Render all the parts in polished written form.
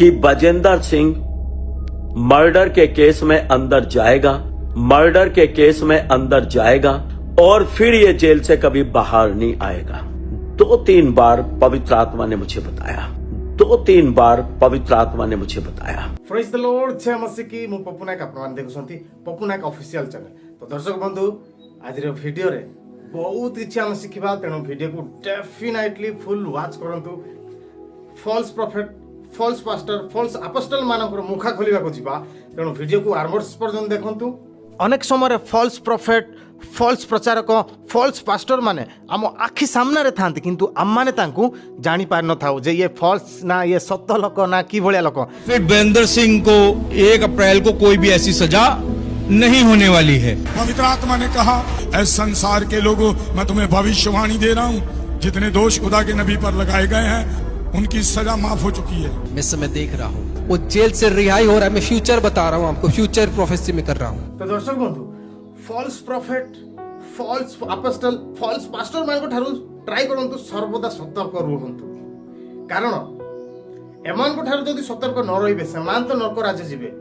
कि बजेंद्र सिंह मर्डर के केस में अंदर जाएगा, मर्डर के केस में अंदर जाएगा और फिर ये जेल से कभी बाहर नहीं आएगा। 2-3 बार पवित्र आत्मा ने मुझे बताया, 2-3 बार पवित्र आत्मा ने मुझे बताया। प्रेज द लॉर्ड, जय मसीह की। मु पप्पू नायक आपन देखुछंती पप्पू नायक ऑफिशियल चैनल। तो दर्शक बंधु, आज वीडियो रे बहुत इच्छा हम शिखिबा, तेणु वीडियो को डेफिनेटली फुल वॉच करंतु। False prophet, false pastor, false apostle मानकर मुखा खोलिबा को जिबा, तेणु वीडियो को आरमोर्स पर्यंत देखंतु। अनेक समय फॉल्स प्रॉफिट, फॉल्स प्रचारक, फॉल्स पास्टर माने आम आखि सामने रे थांती, किंतु आम माने तांकू जानी पार न थाउ जे ये फॉल्स ना ये सत्य लोक ना की भलिया लोक। फिर बजेंद्र सिंह को 1 अप्रैल को कोई भी ऐसी सजा नहीं होने वाली है। पवित्र आत्मा ने कहा, ऐ संसार के लोगों, मैं तुम्हें भविष्यवाणी दे रहा हूँ, जितने दोष खुदा के नबी पर लगाए गए हैं उनकी सजा माफ हो चुकी है। मैं समय देख रहा हूँ वो जेल से रिहाई हो रहा है। मैं फ्यूचर बता रहा हूँ आपको, फ्यूचर प्रोफेसी में कर रहा हूँ। तो दर्शक बंधु, false prophet, false apostle, false pastor मान को ठारू ट्राई करंतु सर्वदा सतर्क रुहंतु, कारण एमान को ठारू जदि सतर्क न रहिबे समान तो नरक राज्य जिवे।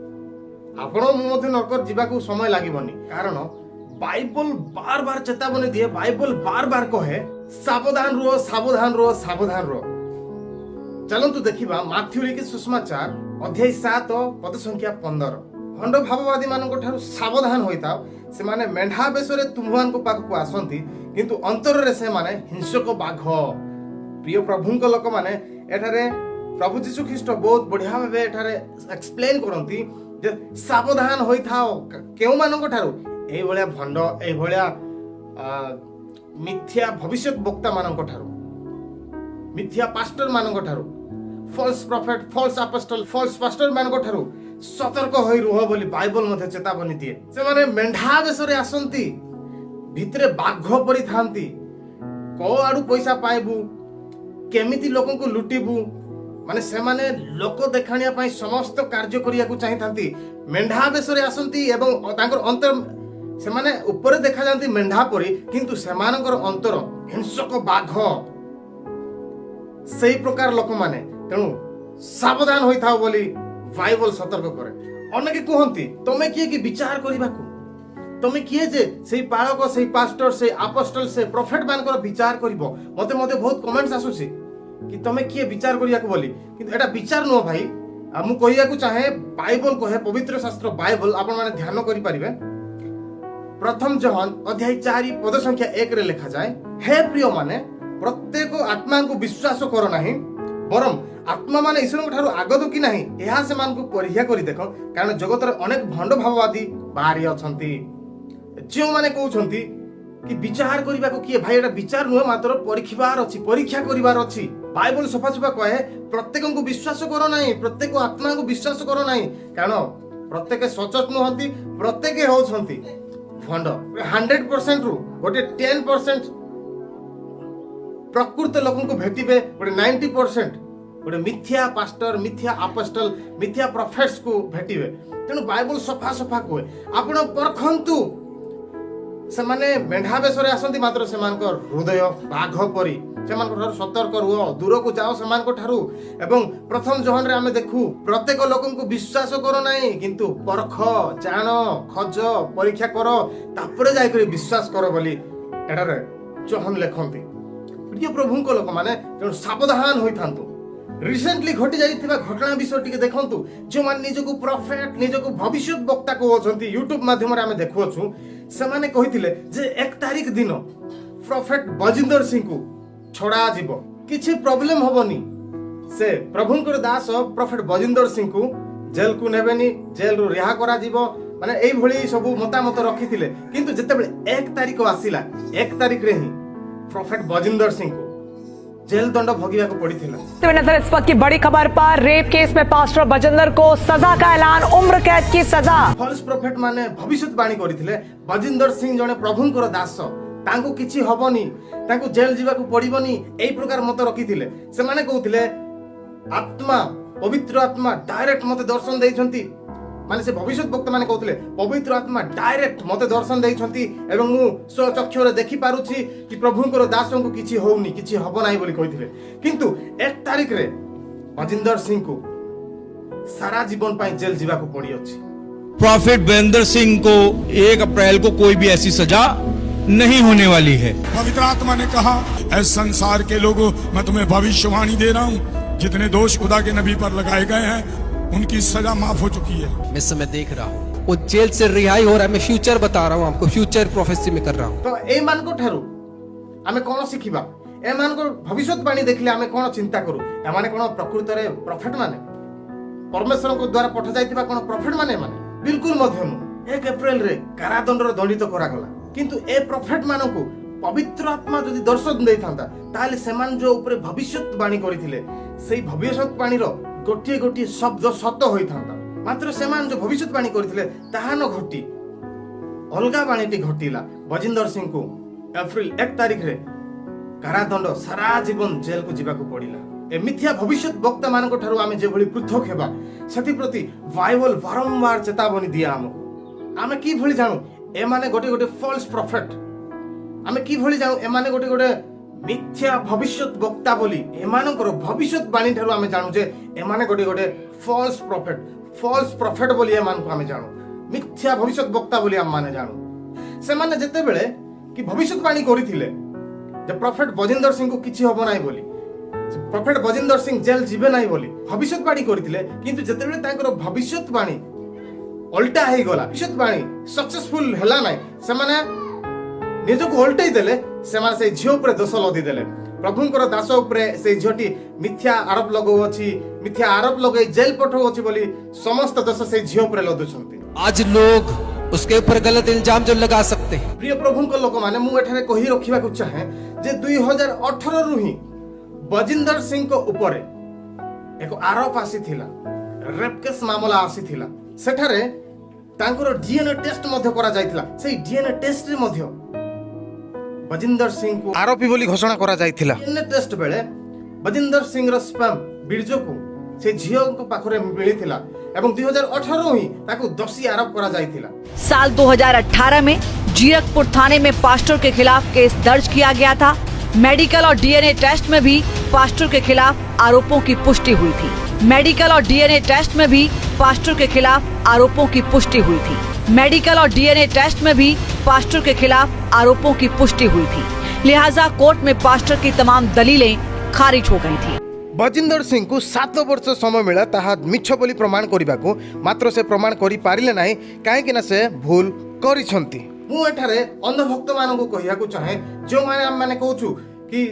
आपण मु मध्ये नरक जिबा को समय लागिबनी, कारण बाइबल बार बार चेतावनी दिए, बाइबल बार बार कहे सावधान रहो, सावधान रहो, सावधान रहो। चलंतु देखिबा माथ्यू लिखित सुसमाचार अध्याय 7 पद संख्या 15। भंड भाववादी मानक ठारू सावधान होइताओ, से माने मेंढा बेसरे तुमवान को पाख को आसंती, किंतु अंतर रे से माने हिंसक बाघ। प्रिय प्रभुंक लोक माने एठारे प्रभु जीशु ख्रीष्ट बहुत बढ़िया भाबे एठारे एक्सप्लेन करंती जे सावधान होइथाओ केउ मानक ठारू, एई भलिया भंड, एई भलिया मिथ्या भविष्यत वक्ता मानक ठारू, मिथ्या पास्टर मानक ठारू, false prophet, false apostle, false pastor मानक ठारू सतर्क होई रुह बोली बाइबल मध्ये चेतावनी दिए। से माने मेंढा बेसरे आसंती, भितरे बाघ परि थांती, को आडू पैसा पाइबू, केमिति लोकन को लुटिबू, माने से माने लोक देखाणिया पई समस्त कार्य करिया को चाहि थांती। मेंढा बेसरे आसंती एवं तांकर अंतर से माने ऊपर देखा जानती मेंढा परि, किंतु सेमानकर अंतर हिंसक बाघ। सही प्रकार लोक माने, तेणु सावधान होई थाओ बोली बाइबल सतर्क करे। अनेक कहती तमे किए कि विचार करबाकू, तमे किए जे सेही पालक, सेही पास्टर, सेही अपोस्टल, से प्रॉफिट मानकर विचार करिवो। मते बहुत कमेंट्स आसुसी कि तमे किए विचार करियाकू बोली, किंतु एटा विचार नो भाई। मु कहियाकू चाहे बाइबल कहे, पवित्र शास्त्र बाइबल आपण माने ध्यान करि परिबे। प्रथम जॉन अध्याय 4 पद संख्या 1 रे लिखा जाए, हे प्रिय माने प्रत्येक आत्मा को विश्वास करो नहीं, बरम आत्मा माने ईश्वर ठारू आगत कि नहीं यह से मान को परीक्षा करी देखो, कारण जगत रे अनेक भंड भाववादी बाहरी अछंती, जो माने कहउछंती कि विचार करिबा को किए भाई, एटा विचार नुह मात्र परीक्षार अछि, परीक्षा करिवार अछि। बाइबल सफा सफा कहे प्रत्येक को विश्वास करो नहीं, प्रत्येक आत्मा को विश्वास करो नहीं, कारण प्रत्येक सचोट नुहंती, प्रत्येक होउछंती भंड। 100% रु गोटे 10% प्रकृत लोकन को भेटिबे, गोटे 90% गोटे मिथ्या पास्टर, मिथ्या अपोस्टल, मिथ्या प्रॉफिट्स को भेटिबे। तेणु बाइबल सफा सफा कहे आपण परखंतु, से माने मेंढा बेसरे आसंती, मात्र सेमानकर हृदय बाघ परि। सेमानकर ठारू सतर्क रुह, दूर को जाओ सेमानकर ठारू। एवं प्रथम जॉन रे आमे देखू, प्रत्येक लोकन को विश्वास करो नहीं, किंतु परख, जान, खोज, परीक्षा करो, तापरे जाय करी विश्वास करो बोली एटारे जॉन लेखंती। प्रिय प्रभुंक लोक माने तेणु सावधान होई थांतु। रिसेंटली घटी जाइथिबा घटना विषय टिके देखंतु, जो मान निजको प्रॉफिट, निजको भविष्य वक्ता को होछंती, यूट्यूब माध्यम रे आमे देखुछु, से माने कहिथिले जे 1 तारिख दिन प्रॉफिट बजिंदर सिंह को छोड़ा जीवो, किछि प्रॉब्लम होबनी। से प्रभुंकर दास प्रॉफिट बजिंदर सिंह को जेल को नेबेनी, जेल रो रिहा करा जीवो, माने एई भली सब मतामत रखिथिले। किंतु जेतेबेले 1 तारिख आसीला, 1 तारिख रे ही प्रॉफिट बजिंदर सिंह को जेल दंड भोगिया को पड़ी थी। नजर इस वक्त की बड़ी खबर पर, रेप केस में पास्टर बजिंदर को सजा का ऐलान, उम्र कैद की सजा। फॉल्स प्रॉफिट माने भविष्यवाणी करथिले, बजिंदर सिंह जने प्रभुंकर दास, तांको किछि हबनी, तांको जेल जीवा को पड़िबनी, एई प्रकार मत रखिथिले। से माने कहउथिले आत्मा, पवित्र आत्मा डायरेक्ट मते दर्शन देइछंती, माने से भविष्य वक्ता माने कहउथिले पवित्र आत्मा डायरेक्ट मते दर्शन देइछंती, एवं मु स्वचक्षुरे देखि पारुछि कि प्रभुंकर दासंको किछि होउनी, किछि हबो नाही बोली कहिथिले। किंतु 1 तारिख रे बजिंदर सिंह को सारा जीवन पाई जेल जीवाकू पड़ी अछि। प्रॉफिट वीरेंद्र सिंह को 1 अप्रैल को कोई भी ऐसी सजा नहीं होने वाली है। पवित्र आत्मा ने कहा, ऐ संसार के लोगों, मैं तुम्हें भविष्यवाणी दे रहा हूँ, जितने दोष खुदा के नबी पर लगाए गए हैं उनकी सजा माफ हो चुकी है। मैं इस समय देख रहा हूँ वो जेल से रिहाई हो रहा है। मैं फ्यूचर बता रहा हूँ आपको, फ्यूचर प्रोफेसी में कर रहा हूँ। तो ए मान को ठारू आमे कोन शिखिबा? ए मान को भविष्यवाणी देखले आमे कोन चिंता करू? ए माने कोन प्रकृत रे प्रॉफिट माने परमेश्वर को द्वारा पठ जाइतिबा कोन प्रॉफिट माने? बिल्कुल मध्य नु 1 अप्रैल रे कारादंड रो दंडित करा गला। किंतु ए प्रॉफिट मानो को पवित्र आत्मा जदि दर्शन देई थांता ताले सेमान जो ऊपर भविष्यवाणी करिथिले सेई भविष्यवाणी रो गोटिए गोटिए शब्द सत होई थांता। मात्र सेमान जो भविष्यवाणी करिथिले ताहा न घटी अलगा बाणीटी घटिला। बजिंदर सिंह को एप्रिल 1 तारिख रे कारादंड सारा जीवन जेल को जीवाकू पड़िला। ए मिथ्या भविष्य वक्ता मानक ठारू आमे जे भली पृथक हेबा सेति प्रति बाइबल बारंबार चेतावनी दिया हमको। आमे की भली जानू ए माने गोटे गोटे फॉल्स प्रॉफिट। आमे की भली जानू ए माने गोटे गोटे मिथ्या भविष्य वक्ता बोली ए मानकर भविष्यवाणी ठारू आमे जानू जे ए माने गोटे गोटे फॉल्स प्रॉफिट बोली ए मान को आमे जानू। मिथ्या भविष्य वक्ता बोली हम माने जानू। से माने जते बेले कि भविष्यवाणी करिथिले जे प्रॉफिट बजिंदर सिंह को किछि होबो नाही बोली, प्रॉफिट बजिंदर सिंह जेल जीवे नाही बोली भविष्यवाणी करिथिले। किंतु जते बेले तांकर भविष्यवाणी उल्टा हे गला, भविष्यवाणी सक्सेसफुल हला नाही, से माने निजको उल्टाई देले। से माने से झियो ऊपर दोष लदी देले। प्रभुंकर दास ऊपर से झियोटी मिथ्या आरोप लगौ अछि, मिथ्या आरोप लगै जेल पठौ अछि बोली समस्त दोष से झियो ऊपर लदुछंती। आज लोग उसके ऊपर गलत इल्जाम जो लगा सकते हैं। प्रिय प्रभुंकर लोक माने मु एठारे कहि रखिबा को चाहे जे 2018 रु ही बजिंदर सिंह को ऊपर एक आरोप आसीथिला, रेप केस मामला आसीथिला। सेठारे तांकर डीएनए टेस्ट मध्य करा जायतिला। सेही डीएनए टेस्ट रे मध्य बजिंदर सिंह को आरोपी बोली घोषणा करा जायतिला। डीएनए टेस्ट बेले बजिंदर सिंह रो स्पर्म बीर्ज को से झियो को पाखरे मिलिथिला एवं 2018 ही ताकू दोषी आरोप करा जायतिला। साल 2018 में जीरकपुर थाने में पास्टर के खिलाफ केस दर्ज किया गया था। मेडिकल और डीएनए टेस्ट में भी पास्टर के खिलाफ आरोपों की पुष्टि हुई थी। मेडिकल और डीएनए टेस्ट में भी पास्टर के खिलाफ आरोपों की पुष्टि हुई थी। मेडिकल और डीएनए टेस्ट में भी पास्टर के खिलाफ आरोपों की पुष्टि हुई थी। लिहाजा कोर्ट में पास्टर की तमाम दलीलें खारिज हो गई थी। बजिंदर सिंह को 7 वर्ष समय मिला ताहा मिछ बोली प्रमाण करिबाकू, मात्र से प्रमाण करि पारिले नाही काहेकि ना से भूल करिसंती। मु एठारे अंधभक्त मानकु कहिया को चाहे जो माने हम माने कहूछु कि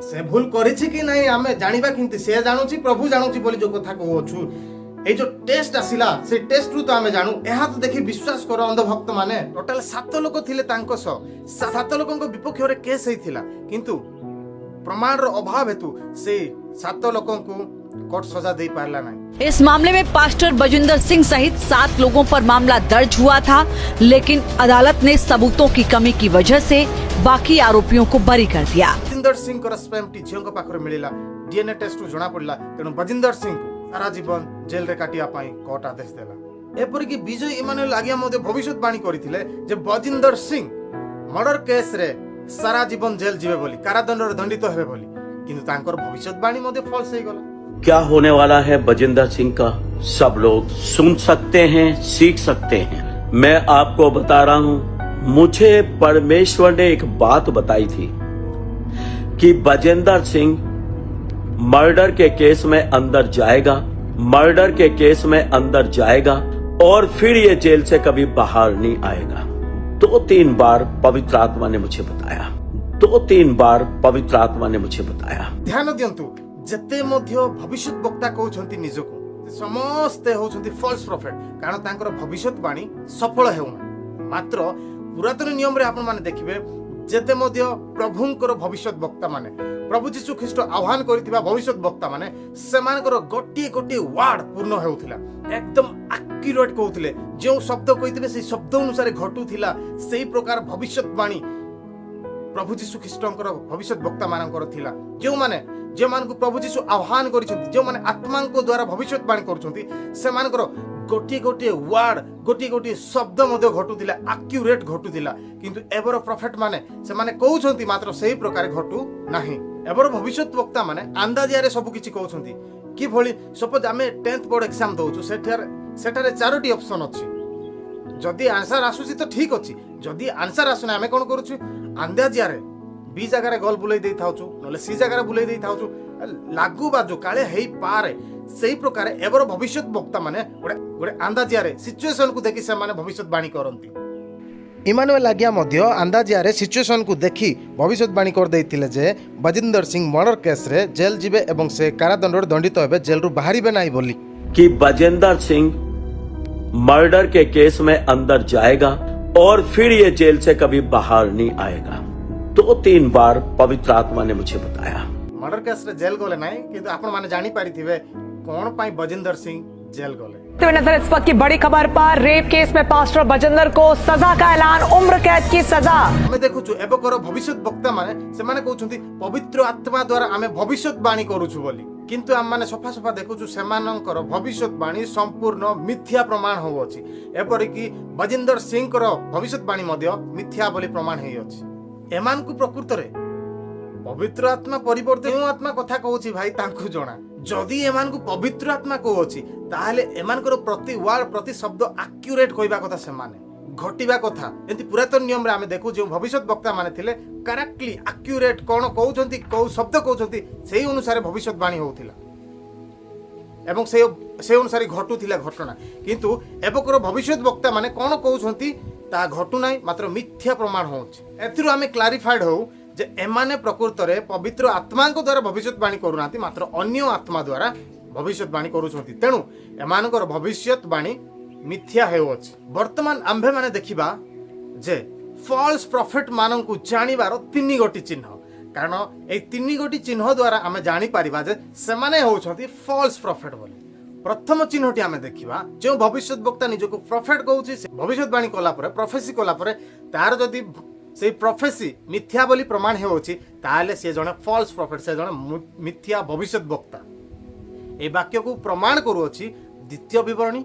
से भूल करिछि कि नाही आमे जानिबा किंतु से जानुछि प्रभु जानुछि बोली जो कथा कहूछु। ए जो टेस्ट आसिला से टेस्ट रु तो आमे जानू। एहा तो देखि विश्वास करो अंधभक्त माने टोटल 7 लोक थिले तांको सो 7 लोकंको विपक्ष रे केस हेतिला किंतु प्रमाण रो अभाव हेतु से 7 लोगों को कोर्ट सजा दे पारला नहीं। इस मामले में पास्टर बजिंदर सिंह सहित 7 लोगों पर मामला दर्ज हुआ था, लेकिन अदालत ने सबूतों की कमी की वजह से बाकी आरोपियों को बरी कर दिया। बजिंदर सिंह को स्पर्म टी झियो को पाखरे मिलिला, डीएनए टेस्ट रु जणा पड़ला, तेनु बजिंदर सिंह को सारा जीवन जेल रे काटिया पाई कोर्ट आदेश देला। एपरि कि विजय इमानुएल आगिया मध्ये भविष्यवाणी करिथिले जे बजिंदर सिंह मर्डर केस रे सारा जीवन जेल जीवे बोली, कारादंड रे दंडित हेबे बोली, किंतु तांकर भविष्यवाणी मध्ये फॉल्स हे गला। क्या होने वाला है बजिंदर सिंह का सब लोग सुन सकते हैं, सीख सकते हैं। मैं आपको बता रहा हूं, मुझे परमेश्वर ने एक बात बताई थी कि बजिंदर सिंह मर्डर के केस में अंदर जाएगा, मर्डर के केस में अंदर जाएगा और फिर ये जेल से कभी बाहर नहीं आएगा। 2-3 बार पवित्र आत्मा ने मुझे बताया, 2-3 बार पवित्र आत्मा ने मुझे बताया। ध्यान दियंतु, जते मध्य भविष्य वक्ता कहउछंती निजको समस्त होउछंती फॉल्स प्रॉफिट, कारण तांकर भविष्यवाणी सफल हेउना। मात्र पुरातन नियम रे आपण माने देखिबे जते मध्य प्रभुंकर भविष्य वक्ता माने प्रभु यीशु ख्रीष्ट आह्वान करिथिबा भविष्य वक्ता माने सेमानकर गोटिए गोटिए वर्ड पूर्ण हेउथिला, एकदम एक्यूरेट कहउथिले। जो शब्द कहिथिबे से शब्द अनुसार घटुथिला, सेही प्रकार भविष्यवाणी प्रभु यीशु ख्रीष्टंकर भविष्य वक्ता मानकर थिला। जो माने जे मान को प्रभु यीशु आह्वान करिसंती, जो माने आत्मा को द्वारा भविष्यवाणी करछंती, से मानकर गोटिए गोटिए वर्ड गोटिए गोटिए शब्द मध्ये घटुथिला, एक्यूरेट घटुथिला। किंतु एबर प्रॉफिट माने से माने कहउछंती मात्र सेही प्रकार घटु नाही। एबर भविष्य वक्ता माने अंदाजिया रे सब किछि कहउछंती, कि भली सपोज आम 10th बोर्ड एग्जाम दौचु सेठारे 4टी ऑप्शन अच्छी जदि आंसर आसुची तो ठीक अच्छी जदि आंसर आसुना आम कौन करुचु अंदाजिया बी जगार गल बुलाई दे थाउचु नले सी जगार बुलाई दे थाउचु लागू बाजू काले हेई पारे सेही प्रकार एबर भविष्यत वक्ता माने गोटे अंदाजिया सिचुएशन को देखि से माने भविष्यवाणी करंती। इमानुएल आज्ञा मध्य अंदाजिया सिचुएशन को देखि भविष्यवाणी कर देइथिले जे बजिंदर सिंह मर्डर केस रे जेल जिबे एवं से कारादंड दंडित हेबे जेल रु बाहरिबे नाही बोली कि बजिंदर सिंह मर्डर के केस में अंदर जाएगा और फिर ये जेल से कभी बाहर नहीं आएगा। 2-3 बार पवित्र आत्मा ने मुझे बताया। मर्डर केस रे जेल गले नाही किंतु आपण माने जानि पारिथिबे कोन पाई बजिंदर सिंह जेल गले। तो नजर इस वक्त की बड़ी खबर पर रेप केस में पास्टर बजिंदर को सजा का ऐलान, उम्र कैद की सजा। हमें देखुछु एबकर भविष्यत वक्ता माने से माने कहउछंती पवित्र आत्मा द्वारा आमे भविष्यवाणी करूछु बोली किंतु आम माने सफा सफा देखुछु सेमानंकर भविष्यवाणी संपूर्ण मिथ्या प्रमाण होउछि एपरिकी बजिंदर सिंह कर भविष्यवाणी मध्य मिथ्या बोली प्रमाण हेइ अछि। एमान को प्रकृत रे पवित्र आत्मा परिवर्ते केउ आत्मा कथा कहउछि भाई तांकु जणा जदि एमान को पवित्र आत्मा कहउछि ताहाले एमानकर प्रति वर्ड प्रति शब्द एक्यूरेट कहबा कथा सेमाने घटिबा कथा एंति पुरातन नियम रे आमे देखु जे भविष्यत वक्ता माने थिले करेक्टली एक्यूरेट कोन कहउछंती को शब्द कहउछंती सेही अनुसार भविष्यवाणी होउथिला एवं से अनुसार घटुथिला घटना किंतु एबकर भविष्यत वक्ता माने कोन कहउछंती ता घटु नाही मात्र मिथ्या प्रमाण होउछि। एथिरु आमे क्लारिफाइड हो जे एमाने प्रकृत रे पवित्र आत्मा को द्वारा भविष्यवाणी करूनाती मात्र अन्य आत्मा द्वारा भविष्यवाणी करूछंती तेणु एमानकर भविष्यवाणी मिथ्या हेउछि। वर्तमान आंभे माने देखिबा जे फॉल्स प्रॉफिट माननकु जानिबार 3 गोटी चिन्ह कारण ए 3 गोटी चिन्ह द्वारा आमे जानि परिबा जे सेमाने होउछंती फॉल्स प्रॉफिट बोली। प्रथम चिन्हटी आमे देखिबा जे भविष्यत वक्ता निजको प्रॉफिट कहउछि से भविष्यवाणी कला परे प्रोफेसी कला परे तार जदि से प्रोफेसी मिथ्या बोली प्रमाण हेउछि ताले से जने फॉल्स प्रॉफिट से जने मिथ्या भविष्यत वक्ता। ए वाक्य को प्रमाण करूछि द्वितीय विवरणी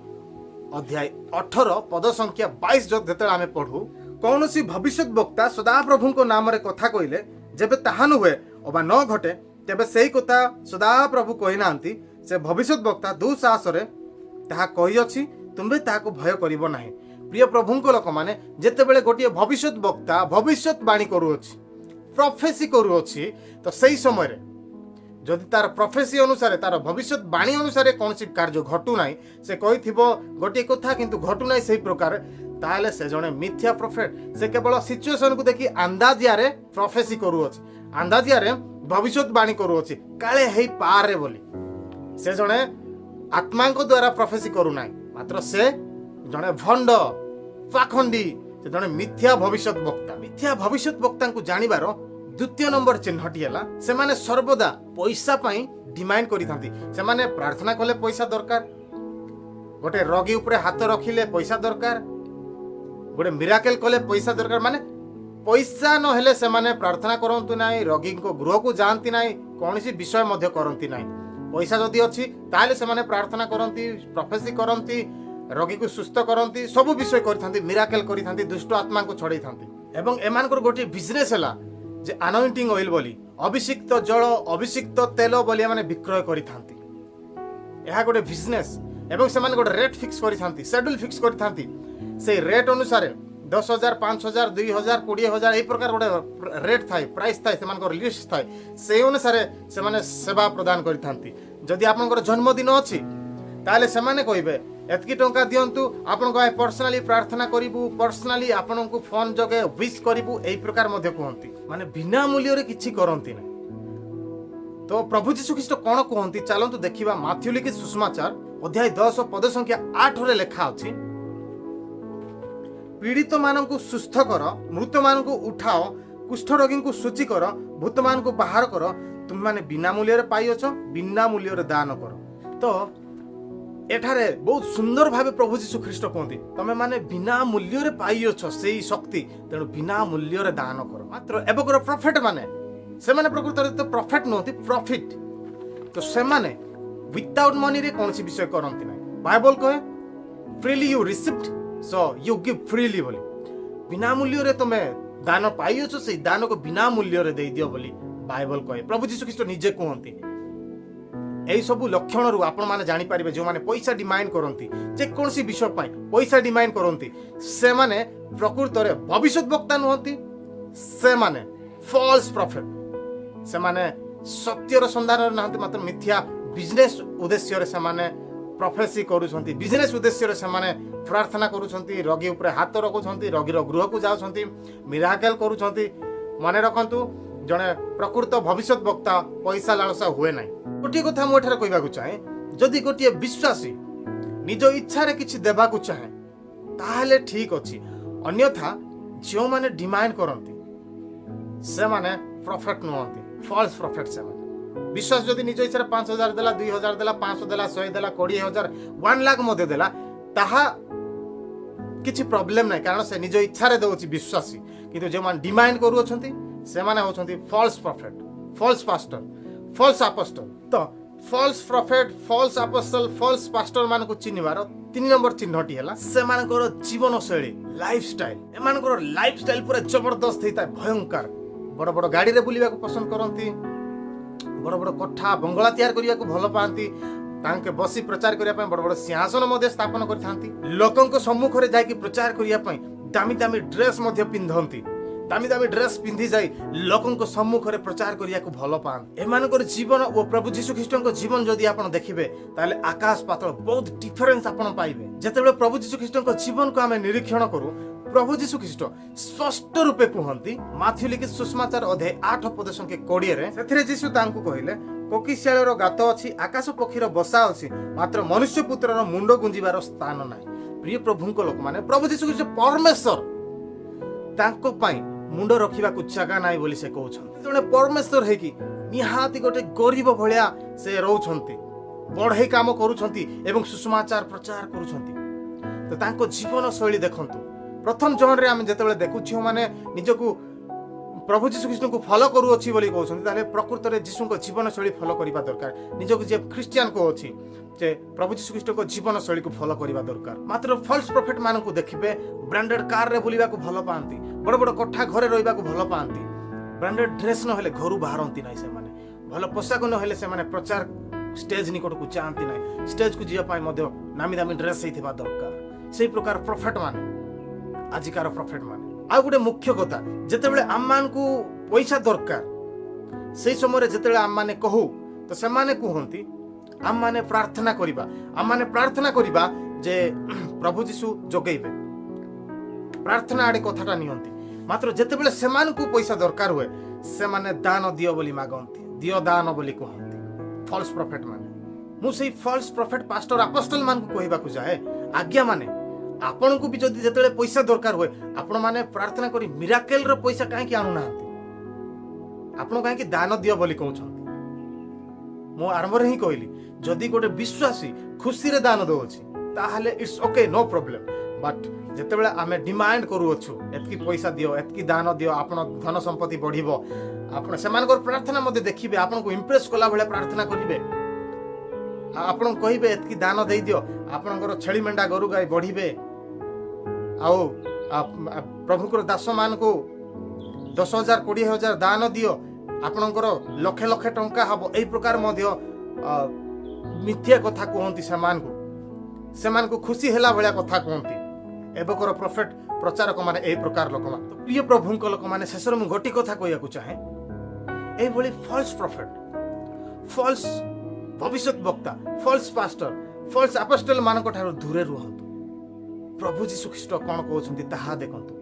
अध्याय 18 पद संख्या 22 जते आमे पढू कौनसी भविष्यत वक्ता सदा प्रभु को नाम रे कथा कइले जेबे ताहानु हुए अबा न घटे तेबे सेही कथा सदा प्रभु कहि नांती से भविष्यत वक्ता दुसाहस रे ताहा कहि अछि तुमे ताको भय करिवो नाही। प्रिय प्रभु को लोक माने जेते बेले गोटिए भविष्यत वक्ता भविष्यवाणी करूछि प्रोफेसी करूछि तो सही समय रे जदि तार प्रोफेसी अनुसार तार भविष्यवाणी अनुसार कौन सी कार्य घटू ना से कही गोटे कथा किंतु घटू ना से प्रकार ताले से जने मिथ्या प्रॉफिट से केवल सिचुएशन को देखि अंदाजिया रे प्रोफेसी करूछि अंदाजिया रे भविष्यवाणी करूछि काले हेई पार रे बोली से जने आत्मा को द्वारा प्रोफेसी करू ना मात्र से जने भंड पाखंडी से जने मिथ्या भविष्यत वक्ता को जानिबार द्वितीय नंबर चिन्हटी है से माने सर्वदा पैसा पाई डिमांड करी थांती से माने प्रार्थना कले पैसा दरकार गोटे रोगी ऊपर हाथ रखिले पैसा दरकार गोटे मिराकल कले पैसा दरकार माने पैसा न हेले से माने प्रार्थना करंतु नाही रोगी को गृह को जानती नाही कोनसी विषय मध्य करंती नाही पैसा जदी अछि ताले से माने प्रार्थना करंती प्रोफेसी करंती रोगी को सुस्थ करंती सब विषय करि थांती मिराकल करि थांती दुष्ट आत्मा को छड़ै थांती एवं एमानकर गोटे बिजनेस हला जे अनॉइंटिंग ऑयल बोली अभिषिक्त जल अभिषिक्त तेल बोली माने विक्रय करि थांती एहा गोटे बिजनेस एवं से माने गोटे रेट फिक्स करि थांती शेड्यूल फिक्स करि थांती से रेट अनुसार 10,000 5,000 2,000 20,000 ए प्रकार गोटे रेट थाए प्राइस थाए से मानकर लिस्ट थाए से अनुसार से माने सेवा प्रदान करि थांती जदि आपनकर जन्मदिन अछि ताले से माने कहिबे एतकी टंका दियंतु आपन को पर्सनली प्रार्थना करिबु पर्सनली आपन को फोन जगे विश करिबु एई प्रकार मध्ये कहंती माने बिना मूल्य रे किछि करंती नै। तो प्रभु यीशु ख्रीष्ट कोन कहंती चलंतु देखिबा माथ्यू लिखित सुसमाचार अध्याय 10 पद संख्या 8 रे लेखा अछि पीड़ित मान को सुस्थ कर मृत मान को उठाओ कुष्ठ रोगी को सूची कर भूत मान को बाहर कर तुम माने बिना मूल्य रे पाइछ बिना मूल्य रे दान कर। तो एठारे बहुत सुंदर भावे प्रभु यीशु ख्रीष्ट कहते तमे माने बिना मूल्य रे पाइछ सेही शक्ति तेणु बिना मूल्य रे दान कर। मात्र एबकर प्रॉफिट माने से माने प्रकृत रे तो प्रॉफिट नोती प्रॉफिट तो से माने विदाउट मनी रे कोनसी विषय करंती नै। बाइबल कहे freely you received so you give freely बोली बिना मूल्य रे तमे दान पाइछ से दान को बिना मूल्य रे दे दियो बोली बाइबल कहे प्रभु यीशु ख्रीष्ट निजे कहंती এই সবু লক্ষণରୁ ଆପଣମାନେ ଜାଣିପାରିବେ ଯେଉଁମାନେ ପଇସା ଡିମାଣ୍ଡ କରନ୍ତି ଯେକୌଣସି ବିଷୟ ପାଇଁ ପଇସା ଡିମାଣ୍ଡ କରନ୍ତି ସେମାନେ ପ୍ରକୃତରେ ଭବିଷ୍ୟତ ବକ୍ତା ନୁହନ୍ତି, ସେମାନେ ଫଲ୍ସ ପ୍ରଫେଟ। ସେମାନେ ସତ୍ୟର ସନ୍ଧାନରେ ନାହାନ୍ତି, ମାତ୍ର ମିଥ୍ୟା ବିଜନେସ୍ ଉଦ୍ଦେଶ୍ୟରେ ସେମାନେ ପ୍ରଫେସି କରୁଛନ୍ତି, ବିଜନେସ୍ ଉଦ୍ଦେଶ୍ୟରେ ସେମାନେ ପ୍ରାର୍ଥନା କରୁଛନ୍ତି, ରୋଗୀ ଉପରେ ହାତ ରଖୁଛନ୍ତି, ରୋଗୀର ଗୃହକୁ ଯାଉଛନ୍ତି, ମିରାକେଲ କରୁଛନ୍ତି। ମନେ ରଖନ୍ତୁ, ଜଣେ ପ୍ରକୃତ ଭବିଷ୍ୟତ ବକ୍ତା ପଇସା ଲାଳସା ହୁଏ ନାହିଁ। ଗୋଟିଏ କଥା ମୁଁ ଏଠାରେ କହିବାକୁ ଚାହେଁ, ଯଦି ଗୋଟିଏ ବିଶ୍ୱାସୀ ନିଜ ଇଚ୍ଛାରେ କିଛି ଦେବାକୁ ଚାହେଁ ତାହେଲେ ଠିକ ଅଛି, ଅନ୍ୟଥା ଯେଉଁମାନେ ଡିମାଣ୍ଡ କରନ୍ତି ସେମାନେ ପ୍ରଫେଟ ନୁହନ୍ତି, ଫଲ୍ସ ପ୍ରଫେଟ। ସେମାନେ ବିଶ୍ୱାସ ଯଦି ନିଜ ଇଚ୍ଛାରେ 5,000 ଦେଲା, 2,000 ଦେଲା, 500 ଦେଲା, 100 ଦେଲା, 20,000, 1 ଲାખ ମଧ୍ୟ ଦେଲା, ତାହା କିଛି ପ୍ରୋବ୍ଲେମ ନାହିଁ, କାରଣ ସେ ନିଜ ଇଚ୍ଛାରେ ଦେଉଛି ବିଶ୍ୱାସୀ। କିନ୍ତୁ ଯେଉଁମାନେ ଡିମାଣ୍ଡ କରୁଅଛନ୍ତି ସେମାନେ ହେଉଛନ୍ତି false prophet, false pastor, false apostle. ତ false prophet, false apostle, false pastor ମାନଙ୍କୁ ଚିହ୍ନିବାର 3 ନମ୍ବର ଚିହ୍ନଟି ହେଲା ସେମାନଙ୍କର ଜୀବନଶୈଳୀ, ଲାଇଫଷ୍ଟାଇଲ। ଏମାନଙ୍କର ଲାଇଫଷ୍ଟାଇଲ ପୁରା ଜବରଦସ୍ତ ହେଇଥାଏ, ଭୟଙ୍କର। ବଡ଼ ବଡ଼ ଗାଡ଼ିରେ ବୁଲିବାକୁ ପସନ୍ଦ କରନ୍ତି, ବଡ଼ ବଡ଼ କୋଠା ବଙ୍ଗଳା ତିଆରି କରିବାକୁ ଭଲ ପାଆନ୍ତି, ତାଙ୍କେ ବସି ପ୍ରଚାର କରିବା ପାଇଁ ବଡ଼ ବଡ଼ ସିଂହାସନ ମଧ୍ୟ ସ୍ଥାପନ କରିଥାନ୍ତି, ଲୋକଙ୍କ ସମ୍ମୁଖରେ ଯାଇକି ପ୍ରଚାର କରିବା ପାଇଁ ଦାମୀ ଦାମୀ ଡ୍ରେସ୍ ମଧ୍ୟ ପିନ୍ଧନ୍ତି, ଦାମୀ ଦାମୀ ଡ୍ରେସ୍ ପିନ୍ଧି ଯାଇ ଲୋକଙ୍କ ସମ୍ମୁଖରେ ପ୍ରଚାର କରିବାକୁ ଭଲ ପାଆନ୍ତି। ଏମାନଙ୍କର ଜୀବନ ଓ ପ୍ରଭୁ ଯୀଶୁ ଖ୍ରୀଷ୍ଟଙ୍କ ଜୀବନ ଯଦି ଆପଣ ଦେଖିବେ ତାହେଲେ ଆକାଶ ପାତାଳ ବହୁତ ଡିଫରେନ୍ସ ଆପଣ ପାଇବେ। ଯେତେବେଳେ ପ୍ରଭୁ ଯୀଶୁ ଖ୍ରୀଷ୍ଟଙ୍କ ଜୀବନକୁ ଆମେ ନିରୀକ୍ଷଣ କରୁ, ପ୍ରଭୁ ଯୀଶୁ ଖ୍ରୀଷ୍ଟ ସ୍ପଷ୍ଟ ରୂପେ କୁହନ୍ତି, ମାଥ୍ୟୁ ଲିଖିତ ସୁସମାଚାର ଅଧ୍ୟାୟ 8 ପଦ ସଂଖ୍ୟା 20ରେ, ସେଥିରେ ଯୀଶୁ ତାଙ୍କୁ କହିଲେ, କୋକିଶାଳର ଗାତ ଅଛି, ଆକାଶ ପକ୍ଷୀର ବସା ଅଛି, ମାତ୍ର ମନୁଷ୍ୟ ପୁତ୍ରର ମୁଣ୍ଡ ଗୁଞ୍ଜିବାର ସ୍ଥାନ ନାହିଁ। ପ୍ରିୟ ପ୍ରଭୁଙ୍କ ଲୋକମାନେ, ପ୍ରଭୁ ଯୀଶୁ ଖ୍ରୀଷ୍ଟ ପରମେଶ୍ୱର, ତାଙ୍କ ପାଇଁ ମୁଣ୍ଡ ରଖିବାକୁ ଜାଗା ନାହିଁ ବୋଲି ସେ କହୁଛନ୍ତି। ଜଣେ ପରମେଶ୍ୱର ହେଇକି ନିହାତି ଗୋଟେ ଗରିବ ଭଳିଆ ସେ ରହୁଛନ୍ତି, ବଢ଼େଇ କାମ କରୁଛନ୍ତି ଏବଂ ସୁସମାଚାର ପ୍ରଚାର କରୁଛନ୍ତି। ତ ତାଙ୍କ ଜୀବନ ଶୈଳୀ ଦେଖନ୍ତୁ। ପ୍ରଥମ ଜହନରେ ଆମେ ଯେତେବେଳେ ଦେଖୁ ଝିଅମାନେ ନିଜକୁ ପ୍ରଭୁ ଯୀଶୁ ଖ୍ରୀଷ୍ଟଙ୍କୁ ଫଲୋ କରୁଅଛି ବୋଲି କହୁଛନ୍ତି, ତାହେଲେ ପ୍ରକୃତରେ ଯୀଶୁଙ୍କ ଜୀବନଶୈଳୀ ଫଲୋ କରିବା ଦରକାର। ନିଜକୁ ଯିଏ ଖ୍ରୀଷ୍ଟିଆନ କହୁଅଛି ଯେ ପ୍ରଭୁ ଯୀଶୁ ଖ୍ରୀଷ୍ଟଙ୍କ ଜୀବନଶୈଳୀକୁ ଫଲୋ କରିବା ଦରକାର। ମାତ୍ର ଫଲ୍ସ ପ୍ରଫେଟ ମାନଙ୍କୁ ଦେଖିବେ ବ୍ରାଣ୍ଡେଡ କାରରେ ବୁଲିବାକୁ ଭଲ ପାଆନ୍ତି, ବଡ଼ ବଡ଼ କୋଠା ଘରେ ରହିବାକୁ ଭଲ ପାଆନ୍ତି, ବ୍ରାଣ୍ଡେଡ ଡ୍ରେସ୍ ନହେଲେ ଘରୁ ବାହାରନ୍ତି ନାହିଁ, ସେମାନେ ଭଲ ପୋଷାକ ନହେଲେ ସେମାନେ ପ୍ରଚାର ଷ୍ଟେଜ ନିକଟକୁ ଯାଆନ୍ତି ନାହିଁ, ଷ୍ଟେଜକୁ ଯିବା ପାଇଁ ମଧ୍ୟ ନାମୀ ଦାମୀ ଡ୍ରେସ୍ ହେଇଥିବା ଦରକାର। ସେଇ ପ୍ରକାର ପ୍ରଫେଟ ମାନେ ଆଜିକାର ପ୍ରଫେଟ ମାନେ। ଆଉ ଗୋଟେ ମୁଖ୍ୟ କଥା, ଯେତେବେଳେ ଆମମାନଙ୍କୁ ପଇସା ଦରକାର ସେଇ ସମୟରେ ଯେତେବେଳେ ଆମମାନେ କହୁ ତ ସେମାନେ କୁହନ୍ତି ଆମମାନେ ପ୍ରାର୍ଥନା କରିବା ଯେ ପ୍ରଭୁ ଯୀଶୁ ଯୋଗେଇବେ, ପ୍ରାର୍ଥନା ଆଡ଼େ କଥାଟା ନିଅନ୍ତି। ମାତ୍ର ଯେତେବେଳେ ସେମାନଙ୍କୁ ପଇସା ଦରକାର ହୁଏ ସେମାନେ ଦାନ ଦିଅ ବୋଲି ମାଗନ୍ତି, ଦିଅ ଦାନ ବୋଲି କୁହନ୍ତି ଫଲ୍ସ ପ୍ରଫେଟ ମାନେ। ମୁଁ ସେଇ ଫଲ୍ସ ପ୍ରଫେଟ ପାଷ୍ଟର ଆପୋଷ୍ଟଲ ମାନଙ୍କୁ କହିବାକୁ ଯାଏ, ଆଜ୍ଞା ମାନେ ଆପଣଙ୍କୁ ବି ଯଦି ଯେତେବେଳେ ପଇସା ଦରକାର ହୁଏ ଆପଣମାନେ ପ୍ରାର୍ଥନା କରି ମିରାକେଲର ପଇସା କାହିଁକି ଆଣୁନାହାନ୍ତି? ଆପଣ କାହିଁକି ଦାନ ଦିଅ ବୋଲି କହୁଛନ୍ତି? ମୁଁ ଆରମ୍ଭରେ ହିଁ କହିଲି, ଯଦି ଗୋଟେ ବିଶ୍ୱାସୀ ଖୁସିରେ ଦାନ ଦେଉଛି ତାହେଲେ it's okay, no problem. But ଯେତେବେଳେ ଆମେ ଡିମାଣ୍ଡ କରୁଅଛୁ ଏତିକି ପଇସା ଦିଅ, ଏତିକି ଦାନ ଦିଅ, ଆପଣ ଧନ ସମ୍ପତ୍ତି ବଢ଼ିବ, ଆପଣ ସେମାନଙ୍କର ପ୍ରାର୍ଥନା ମଧ୍ୟ ଦେଖିବେ, ଆପଣଙ୍କୁ ଇମ୍ପ୍ରେସ କଲା ଭଳିଆ ପ୍ରାର୍ଥନା କରିବେ, ଆପଣ କହିବେ ଏତିକି ଦାନ ଦେଇଦିଅ, ଆପଣଙ୍କର ଛେଳି ମେଣ୍ଢା ଗୋରୁ ଗାଈ ବଢ଼ିବେ, ଆଉ ପ୍ରଭୁଙ୍କର ଦାସମାନଙ୍କୁ 10,000 20,000 ଦାନ ଦିଅ, ଆପଣଙ୍କର ଲକ୍ଷେ ଲକ୍ଷେ ଟଙ୍କା ହବ, ଏଇ ପ୍ରକାର ମଧ୍ୟ ମିଥ୍ୟା କଥା କୁହନ୍ତି, ସେମାନଙ୍କୁ ଖୁସି ହେଲା ଭଳିଆ କଥା କୁହନ୍ତି। ଏବେକର ପ୍ରଫେଟ ପ୍ରଚାରକ ମାନେ ଏଇ ପ୍ରକାର ଲୋକମାନେ। ପ୍ରିୟ ପ୍ରଭୁଙ୍କ ଲୋକମାନେ, ଶେଷରେ ମୁଁ ଗୋଟିଏ କଥା କହିବାକୁ ଚାହେଁ, এইভাবে ফলস প্রফেট, ফলস ভবিষ্যৎ বক্তা, ফলস পাস্টর, ফলস ଆପୋଷ୍ଟଲ ମାନଙ୍କ ଠାରୁ ଦୂରେ ରୁହନ୍ତୁ। ପ୍ରଭୁ ଯୀଶୁ ଖ୍ରୀଷ୍ଟ କ'ଣ କହୁଛନ୍ତି ତାହା ଦେଖନ୍ତୁ।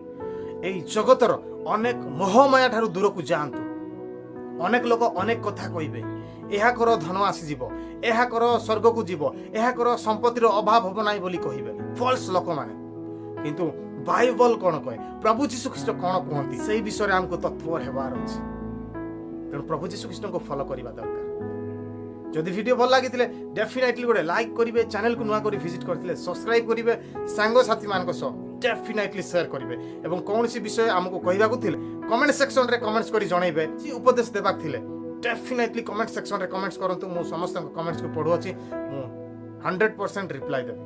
ଏହି ଜଗତର ଅନେକ ମୋହମାୟା ଠାରୁ ଦୂରକୁ ଯାଆନ୍ତୁ। ଅନେକ ଲୋକ ଅନେକ କଥା କହିବେ, ଏହା କର ଧନ ଆସିଯିବ, ଏହା କର ସ୍ୱର୍ଗକୁ ଯିବ, ଏହା କର ସମ୍ପତ୍ତିର ଅଭାବ ହେବ ନାହିଁ ବୋଲି କହିବେ ଫଲସ ଲୋକମାନେ। କିନ୍ତୁ ବାଇବଲ କ'ଣ କହେ, ପ୍ରଭୁ ଯୀଶୁ ଖ୍ରୀଷ୍ଟ କ'ଣ କୁହନ୍ତି, ସେଇ ବିଷୟରେ ଆମକୁ ତତ୍ପର ହେବାର ଅଛି। ତେଣୁ ପ୍ରଭୁ ଯୀଶୁ ଖ୍ରୀଷ୍ଟଙ୍କୁ ଫଲୋ କରିବା ଦରକାର। ଯଦି ଭିଡ଼ିଓ ଭଲ ଲାଗିଥିଲେ ଡେଫିନେଟଲି ଗୋଟେ ଲାଇକ୍ କରିବେ, ଚ୍ୟାନେଲକୁ ନୂଆ କରି ଭିଜିଟ୍ କରିଥିଲେ ସବସ୍କ୍ରାଇବ୍ କରିବେ, ସାଙ୍ଗସାଥିମାନଙ୍କ ସହ ଡେଫିନେଟଲି ସେୟାର କରିବେ ଏବଂ କୌଣସି ବିଷୟ ଆମକୁ କହିବାକୁ ଥିଲେ କମେଣ୍ଟ ସେକ୍ସନରେ କମେଣ୍ଟସ୍ କରି ଜଣାଇବେ। କିଛି ଉପଦେଶ ଦେବାକୁ ଥିଲେ ଡେଫିନେଟଲି କମେଣ୍ଟ ସେକ୍ସନରେ କମେଣ୍ଟସ୍ କରନ୍ତୁ। ମୁଁ ସମସ୍ତଙ୍କ କମେଣ୍ଟସ୍କୁ ପଢ଼ୁଅଛି, ମୁଁ 100% ରିପ୍ଲାଏ ଦେବି।